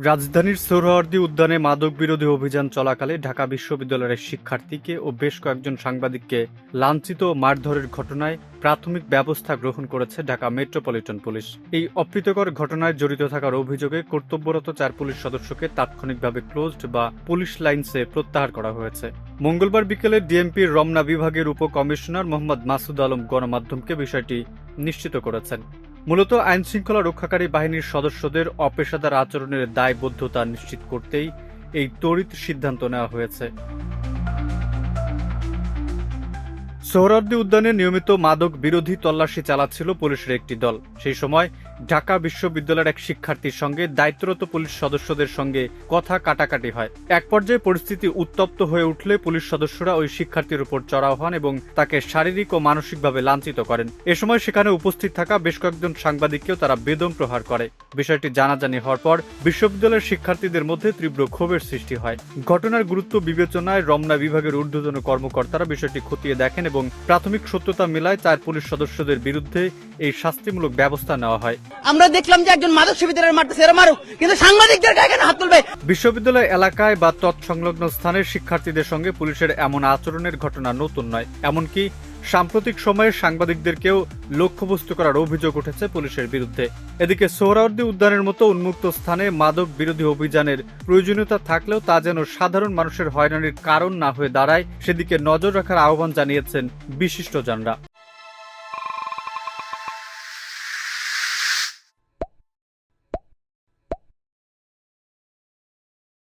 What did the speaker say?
রাজধানীর সোহরাওয়ার্দী উদ্যানে মাদক বিরোধী অভিযান চলাকালে ঢাকা বিশ্ববিদ্যালয়ের শিক্ষার্থীকে ও বেশ কয়েকজন সাংবাদিককে লাঞ্ছিত ও মারধরের ঘটনায় প্রাথমিক ব্যবস্থা গ্রহণ করেছে ঢাকা মেট্রোপলিটন পুলিশ। এই অপ্রীতিকর ঘটনায় জড়িত থাকার অভিযোগে কর্তব্যরত 4 পুলিশ সদস্যকে তাৎক্ষণিকভাবে ক্লোজড বা পুলিশ লাইনসে প্রত্যাহার করা হয়েছে। মঙ্গলবার বিকেলে ডিএমপির রমনা বিভাগের উপকমিশনার মোহাম্মদ মাসুদ আলম গণমাধ্যমকে বিষয়টি নিশ্চিত করেছেন। মূলত আইনশৃঙ্খলা রক্ষাকারী বাহিনীর সদস্যদের অপেশাদার আচরণের দায়বদ্ধতা নিশ্চিত করতেই এই ত্বরিত সিদ্ধান্ত নেওয়া হয়েছে। সোহরাওয়ার্দী উদ্যানে নিয়মিত মাদক বিরোধী তল্লাশি চালাচ্ছিল পুলিশের একটি দল। সেই সময় ঢাকা বিশ্ববিদ্যালয়ের এক শিক্ষার্থীর সঙ্গে দায়িত্বরত পুলিশ সদস্যদের সঙ্গে কথা কাটাকাটি হয়। এক পর্যায়ে পরিস্থিতি উত্তপ্ত হয়ে উঠলে পুলিশ সদস্যরা ওই শিক্ষার্থীর উপর চড়াও হন এবং তাকে শারীরিক ও মানসিকভাবে লাঞ্ছিত করেন। এ সময় সেখানে উপস্থিত থাকা বেশ কয়েকজন সাংবাদিককেও তারা বেদম প্রহার করে। বিষয়টি জানাজানি হওয়ার পর বিশ্ববিদ্যালয়ের শিক্ষার্থীদের মধ্যে তীব্র ক্ষোভের সৃষ্টি হয়। ঘটনার গুরুত্ব বিবেচনায় রমনা বিভাগের ঊর্ধ্বতন কর্মকর্তারা বিষয়টি খতিয়ে দেখেন এবং প্রাথমিক সত্যতা মেলায় 4 পুলিশ সদস্যদের বিরুদ্ধে এই শাস্তিমূলক ব্যবস্থা নেওয়া হয়। আমরা দেখলাম যে একজন মাদক সেবীদের মারতেছে, এরা মারুক, কিন্তু সাংবাদিকদের গায়ে কেন হাত তুলবে? বিশ্ববিদ্যালয় এলাকায় বা তৎসংলগ্ন স্থানের শিক্ষার্থীদের সঙ্গে পুলিশের এমন আচরণের ঘটনা নতুন নয়। এমনকি সাম্প্রতিক সময়ে সাংবাদিকদেরকেও লক্ষ্যবস্তু করার অভিযোগ উঠেছে পুলিশের বিরুদ্ধে। এদিকে সোহরাওয়ার্দী উদ্যানের মতো উন্মুক্ত স্থানে মাদক বিরোধী অভিযানের প্রয়োজনীয়তা থাকলেও তা যেন সাধারণ মানুষের হয়রানির কারণ না হয়ে দাঁড়ায়, সেদিকে নজর রাখার আহ্বান জানিয়েছেন বিশিষ্টজনরা।